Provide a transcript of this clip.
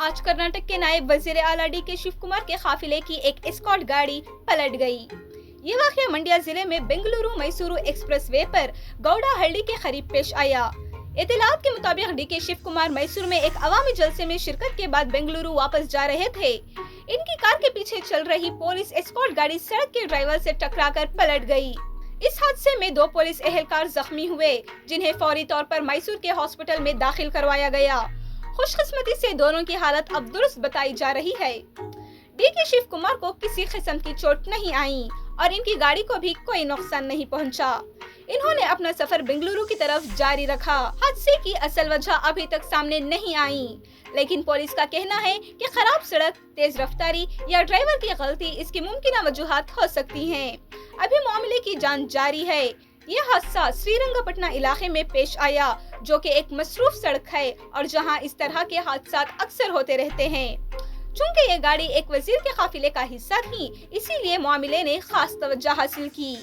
आज कर्नाटक के नायब वजीर आला डी.के. शिव कुमार के काफिले की एक एस्कॉर्ट गाड़ी पलट गई। ये वाक़या मंड्या जिले में बेंगलुरु मैसूरू एक्सप्रेस वे पर गौड़ाहल्ली के करीब पेश आया। इत्तलात के मुताबिक डी.के. शिव कुमार मैसूर में एक अवामी जलसे में शिरकत के बाद बेंगलुरु वापस जा रहे थे। इनकी कार के पीछे चल रही पुलिस एस्कॉर्ट गाड़ी सड़क के ड्राइवर से टकराकर पलट गई। इस हादसे में 2 पुलिस एहलकार जख्मी हुए, जिन्हें फौरी तौर पर मैसूर के हॉस्पिटल में दाखिल करवाया गया। खुशकिस्मती से दोनों की हालत अब दुरुस्त बताई जा रही है। डी.के. शिव कुमार को किसी किस्म की चोट नहीं आई और इनकी गाड़ी को भी कोई नुकसान नहीं पहुंचा। इन्होंने अपना सफर बेंगलुरु की तरफ जारी रखा। हादसे की असल वजह अभी तक सामने नहीं आई, लेकिन पुलिस का कहना है कि खराब सड़क, तेज रफ्तारी या ड्राइवर की गलती इसकी मुमकिन वजूहात हो सकती हैं। अभी मामले की जांच जारी है। यह हादसा श्रीरंगपटना इलाके में पेश आया, जो कि एक मसरूफ सड़क है और जहां इस तरह के हादसात अक्सर होते रहते हैं। चूंकि ये गाड़ी एक वजीर के काफिले का हिस्सा थी, इसीलिए मामले ने खास तवज्जो हासिल की।